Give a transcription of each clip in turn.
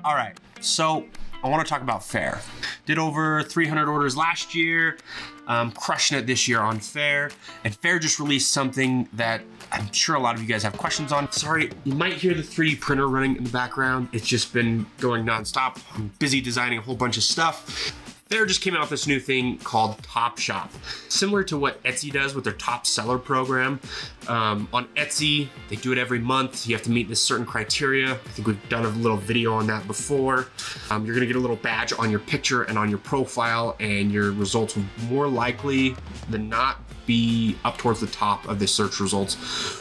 All right, so I want to talk about Faire. Did over 300 orders last year, crushing it this year on Faire. And Faire just released something that I'm sure a lot of you guys have questions on. Sorry, you might hear the 3D printer running in the background. It's just been going nonstop. I'm busy designing a whole bunch of stuff. Faire just came out with this new thing called Top Shop. Similar to what Etsy does with their top seller program. On Etsy, they do it every month. You have to meet this certain criteria. I think we've done a little video on that before. You're gonna get a little badge on your picture and on your profile, and your results will more likely than not be up towards the top of the search results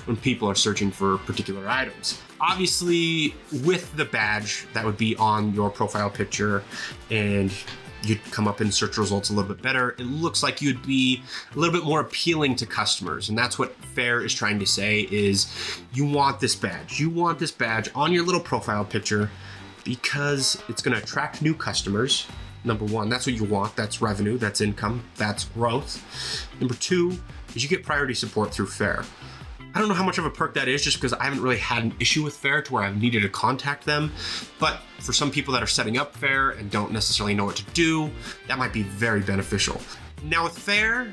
when people are searching for particular items. Obviously, with the badge, that would be on your profile picture, and you'd come up in search results a little bit better. It looks like you'd be a little bit more appealing to customers. And that's what Faire is trying to say is you want this badge. You want this badge on your little profile picture because it's gonna attract new customers. Number one, that's what you want. That's revenue, that's income, that's growth. Number two is you get priority support through Faire. I don't know how much of a perk that is just because I haven't really had an issue with Faire to where I've needed to contact them. But for some people that are setting up Faire and don't necessarily know what to do, that might be very beneficial. Now with Faire,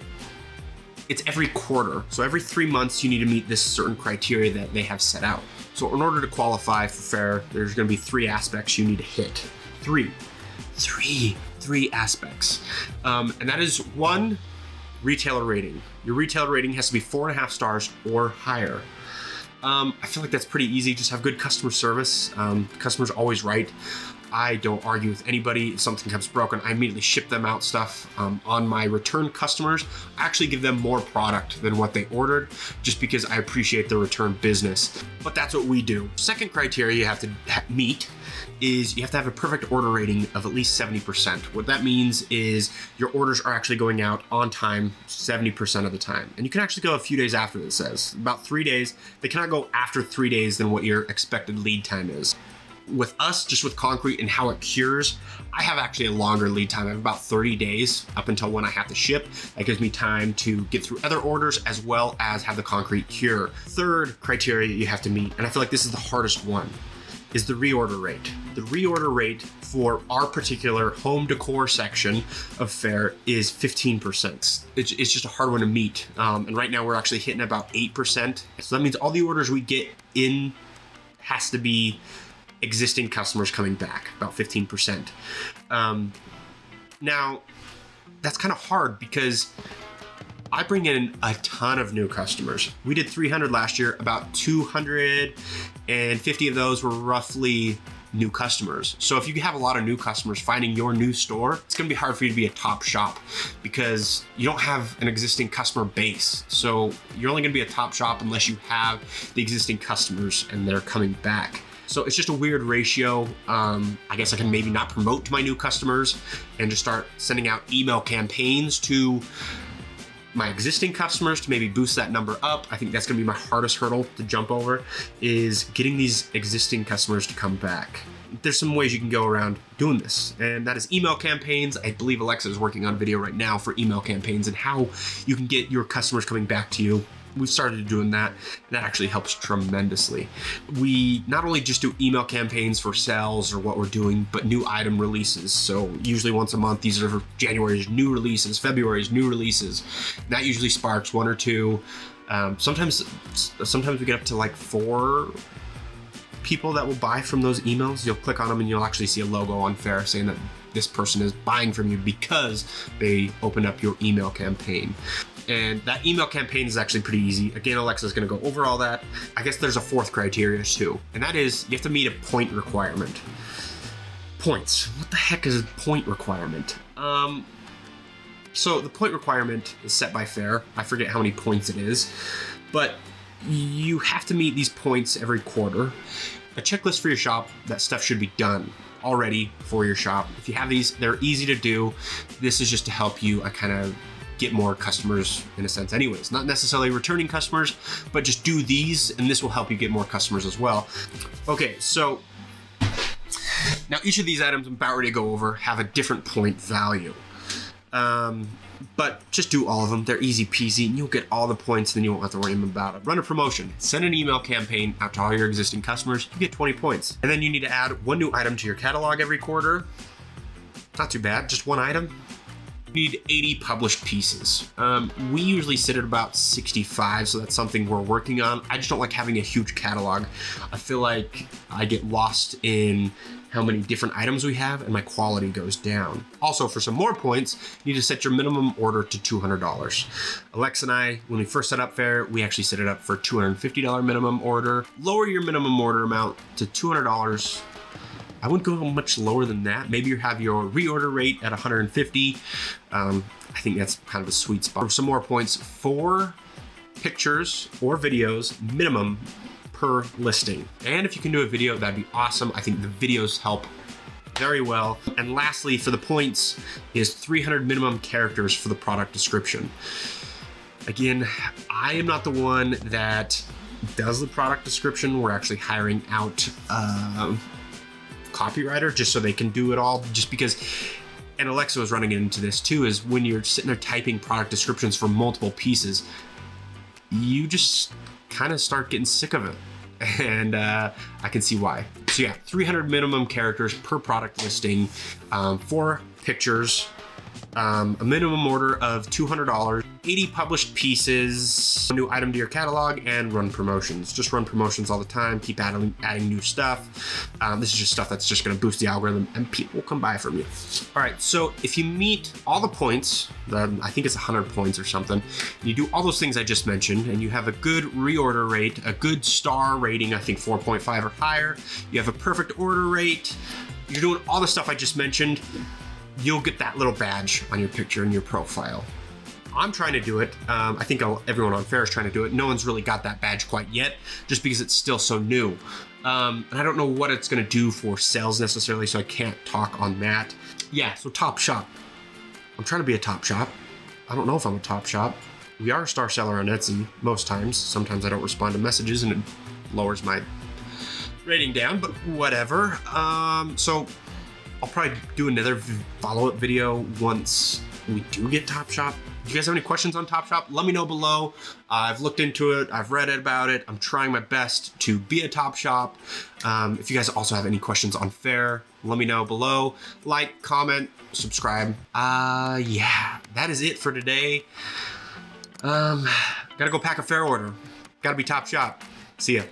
it's every quarter. So every 3 months, you need to meet this certain criteria that they have set out. So in order to qualify for Faire, there's gonna be 3 aspects you need to hit. Three aspects. And that is 1, retailer rating. Your retailer rating has to be 4.5 stars or higher. I feel like that's pretty easy. Just have good customer service. Customers always right. I don't argue with anybody. If something comes broken, I immediately ship them out stuff. On my return customers, I actually give them more product than what they ordered just because I appreciate the return business. But that's what we do. Second criteria you have to meet is you have to have a perfect order rating of at least 70%. What that means is your orders are actually going out on time 70% of the time. And you can actually go a few days after this says. About 3 days. They cannot go after 3 days than what your expected lead time is. With us, just with concrete and how it cures, I have actually a longer lead time. I have about 30 days up until when I have to ship. That gives me time to get through other orders as well as have the concrete cure. Third criteria you have to meet, and I feel like this is the hardest one, is the reorder rate. The reorder rate for our particular home decor section of Faire is 15%. It's just a hard one to meet. And right now we're actually hitting about 8%. So that means all the orders we get in has to be existing customers coming back, about 15%. Now, that's kind of hard because I bring in a ton of new customers. We did 300 last year, about 250 of those were roughly new customers. So if you have a lot of new customers finding your new store, it's gonna be hard for you to be a top shop because you don't have an existing customer base. So you're only gonna be a top shop unless you have the existing customers and they're coming back. So it's just a weird ratio. I guess I can maybe not promote to my new customers and just start sending out email campaigns to my existing customers to maybe boost that number up. I think that's gonna be my hardest hurdle to jump over, is getting these existing customers to come back. There's some ways you can go around doing this, and that is email campaigns. I believe Alexa is working on a video right now for email campaigns and how you can get your customers coming back to you. We've started doing that, and that actually helps tremendously. We not only just do email campaigns for sales or what we're doing, but new item releases. So usually once a month, these are January's new releases, February's new releases. And that usually sparks 1 or 2. Sometimes we get up to like 4 people that will buy from those emails. You'll click on them and you'll actually see a logo on Faire saying that this person is buying from you because they opened up your email campaign. And that email campaign is actually pretty easy. Again, Alexa's gonna go over all that. I guess there's a 4th criteria too, and that is you have to meet a point requirement. Points. What the heck is a point requirement? So the point requirement is set by Faire. I forget how many points it is, but you have to meet these points every quarter. A checklist for your shop, that stuff should be done already for your shop. If you have these, they're easy to do. This is just to help you kind of get more customers in a sense anyways. Not necessarily returning customers, but just do these and this will help you get more customers as well. Okay, so now each of these items I'm about ready to go over have a different point value. But just do all of them. They're easy peasy, and you'll get all the points, and then you won't have to worry about it. Run a promotion. Send an email campaign out to all your existing customers. You get 20 points. And then you need to add one new item to your catalog every quarter. Not too bad, just one item. You need 80 published pieces. We usually sit at about 65, so that's something we're working on. I just don't like having a huge catalog. I feel like I get lost in how many different items we have, and my quality goes down. Also, for some more points, you need to set your minimum order to $200. Alexa and I, when we first set up Faire, we actually set it up for $250 minimum order. Lower your minimum order amount to $200. I wouldn't go much lower than that. Maybe you have your reorder rate at 150. I think that's kind of a sweet spot. For some more points, 4 pictures or videos minimum per listing. And if you can do a video, that'd be awesome. I think the videos help very well. And lastly, for the points is 300 minimum characters for the product description. Again, I am not the one that does the product description. We're actually hiring out copywriter just so they can do it all, just because, and Alexa was running into this too, is when you're sitting there typing product descriptions for multiple pieces, you just kind of start getting sick of it. And I can see why. So yeah, 300 minimum characters per product listing, 4 pictures, a minimum order of $200, 80 published pieces, a new item to your catalog, and run promotions. Just run promotions all the time. Keep adding new stuff. This is just stuff that's just going to boost the algorithm, and people will come buy from you. All right, so if you meet all the points, I think it's 100 points or something, you do all those things I just mentioned, and you have a good reorder rate, a good star rating, I think 4.5 or higher, you have a perfect order rate, you're doing all the stuff I just mentioned, you'll get that little badge on your picture and your profile. I'm trying to do it. I think everyone on Faire is trying to do it. No one's really got that badge quite yet, just because it's still so new. And I don't know what it's gonna do for sales necessarily, so I can't talk on that. Yeah, so top shop. I'm trying to be a top shop. I don't know if I'm a top shop. We are a star seller on Etsy most times. Sometimes I don't respond to messages and it lowers my rating down, but whatever. So I'll probably do another follow-up video once we do get Top Shop. Do you guys have any questions on Top Shop? Let me know below. I've looked into it. I've read about it. I'm trying my best to be a Top Shop. If you guys also have any questions on Faire, let me know below. Like, comment, subscribe. Yeah, that is it for today. Gotta go pack a Faire order. Gotta be Top Shop. See ya.